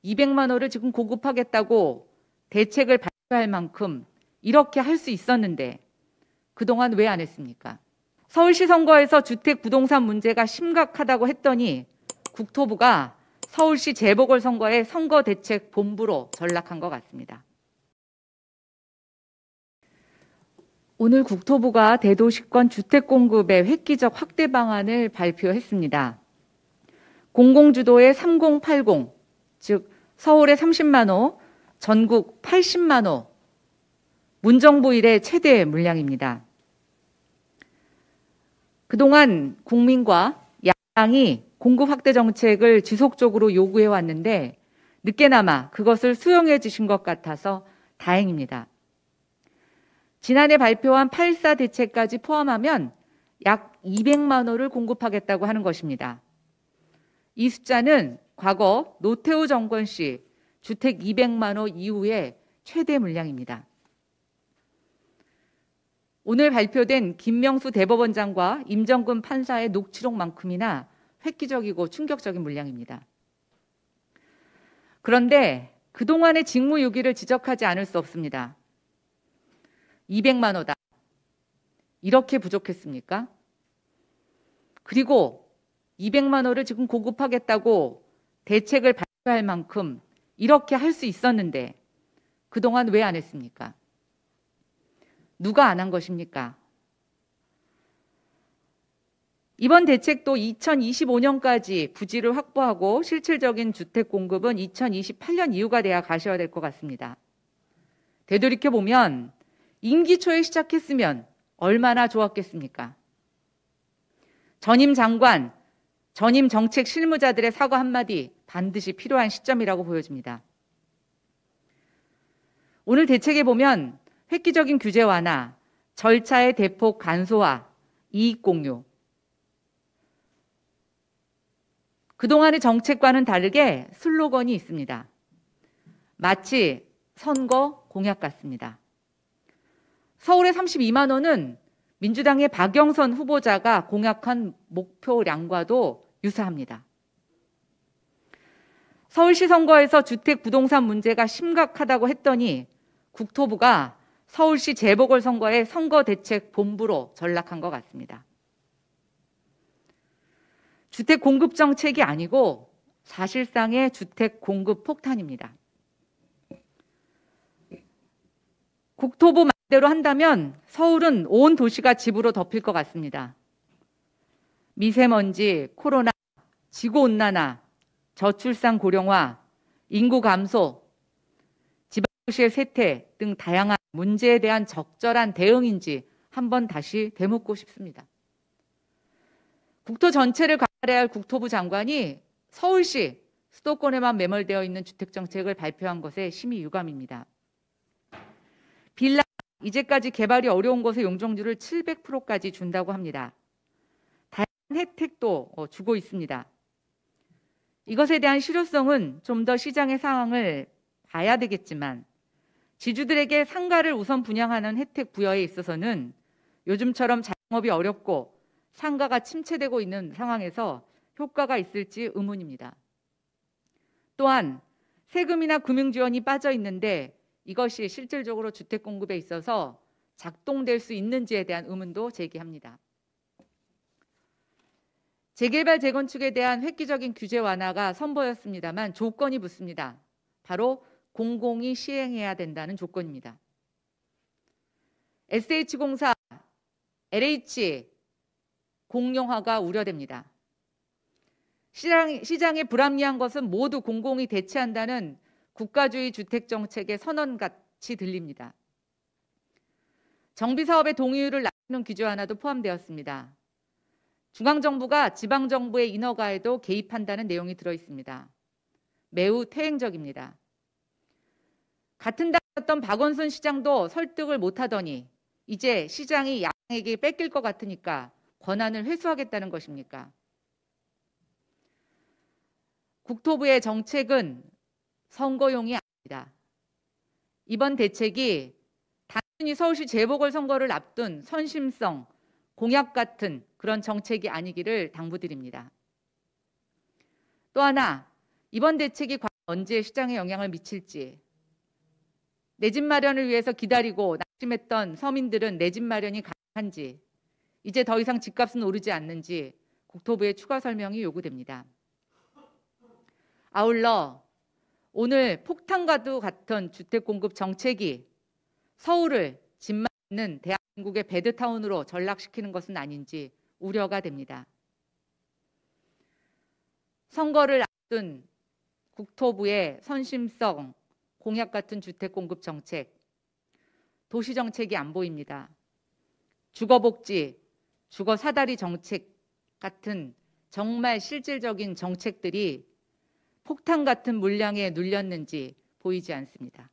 200만 호를 지금 공급하겠다고 대책을 발표할 만큼 이렇게 할 수 있었는데 그동안 왜 안 했습니까? 서울시 선거에서 주택 부동산 문제가 심각하다고 했더니 국토부가 서울시 재보궐선거의 선거대책본부로 전락한 것 같습니다. 오늘 국토부가 대도시권 주택 공급의 획기적 확대 방안을 발표했습니다. 공공주도의 3080, 즉 서울의 30만 호, 전국 80만 호, 문정부 이래 최대 물량입니다. 그동안 국민과 야당이 공급 확대 정책을 지속적으로 요구해 왔는데 늦게나마 그것을 수용해 주신 것 같아서 다행입니다. 지난해 발표한 8.4 대책까지 포함하면 약 200만 호를 공급하겠다고 하는 것입니다. 이 숫자는 과거 노태우 정권 시 주택 200만 호 이후의 최대 물량입니다. 오늘 발표된 김명수 대법원장과 임정근 판사의 녹취록만큼이나 획기적이고 충격적인 물량입니다. 그런데 그동안의 직무유기를 지적하지 않을 수 없습니다. 200만 호다. 이렇게 부족했습니까? 그리고 200만 호를 지금 공급하겠다고 대책을 발표할 만큼 이렇게 할 수 있었는데 그동안 왜 안 했습니까? 누가 안 한 것입니까? 이번 대책도 2025년까지 부지를 확보하고 실질적인 주택 공급은 2028년 이후가 돼야 가셔야 될 것 같습니다. 되돌이켜보면 임기 초에 시작했으면 얼마나 좋았겠습니까? 전임 장관, 전임 정책 실무자들의 사과 한마디 반드시 필요한 시점이라고 보여집니다. 오늘 대책에 보면 획기적인 규제 완화, 절차의 대폭 간소화, 이익 공유. 그동안의 정책과는 다르게 슬로건이 있습니다. 마치 선거 공약 같습니다. 서울의 32만 호는 민주당의 박영선 후보자가 공약한 목표량과도 유사합니다. 서울시 선거에서 주택 부동산 문제가 심각하다고 했더니 국토부가 서울시 재보궐선거의 선거대책본부로 전락한 것 같습니다. 주택 공급 정책이 아니고 사실상의 주택 공급 폭탄입니다. 국토부 말대로 한다면 서울은 온 도시가 집으로 덮일 것 같습니다. 미세먼지, 코로나, 지구온난화, 저출산 고령화, 인구 감소, 지방도시의 쇠퇴 등 다양한 문제에 대한 적절한 대응인지 한번 다시 되묻고 싶습니다. 국토 전체를 관할해야 할 국토부 장관이 서울시 수도권에만 매몰되어 있는 주택정책을 발표한 것에 심히 유감입니다. 빌라, 이제까지 개발이 어려운 곳의 용적률을 700%까지 준다고 합니다. 다양한 혜택도 주고 있습니다. 이것에 대한 실효성은 좀 더 시장의 상황을 봐야 되겠지만 지주들에게 상가를 우선 분양하는 혜택 부여에 있어서는 요즘처럼 자영업이 어렵고 상가가 침체되고 있는 상황에서 효과가 있을지 의문입니다. 또한 세금이나 금융 지원이 빠져 있는데 이것이 실질적으로 주택 공급에 있어서 작동될 수 있는지에 대한 의문도 제기합니다. 재개발, 재건축에 대한 획기적인 규제 완화가 선보였습니다만 조건이 붙습니다. 바로 공공이 시행해야 된다는 조건입니다. SH공사, LH 공룡화가 우려됩니다. 시장에 불합리한 것은 모두 공공이 대체한다는 국가주의 주택정책의 선언같이 들립니다. 정비사업의 동의율을 낮추는 규제 하나도 포함되었습니다. 중앙정부가 지방정부의 인허가에도 개입한다는 내용이 들어있습니다. 매우 퇴행적입니다. 같은 당이었던 박원순 시장도 설득을 못하더니 이제 시장이 야당에게 뺏길 것 같으니까 권한을 회수하겠다는 것입니까? 국토부의 정책은 선거용이 아닙니다. 이번 대책이 단순히 서울시 재보궐선거를 앞둔 선심성, 공약 같은 그런 정책이 아니기를 당부드립니다. 또 하나, 이번 대책이 과연 언제 시장에 영향을 미칠지, 내 집 마련을 위해서 기다리고 낙심했던 서민들은 내 집 마련이 가능한지, 이제 더 이상 집값은 오르지 않는지 국토부의 추가 설명이 요구됩니다. 아울러 오늘 폭탄과도 같은 주택 공급 정책이 서울을 집만 있는 대한민국의 배드타운으로 전락시키는 것은 아닌지 우려가 됩니다. 선거를 앞둔 국토부의 선심성 공약 같은 주택 공급 정책, 도시 정책이 안 보입니다. 주거복지, 주거 사다리 정책 같은 정말 실질적인 정책들이 폭탄 같은 물량에 눌렸는지 보이지 않습니다.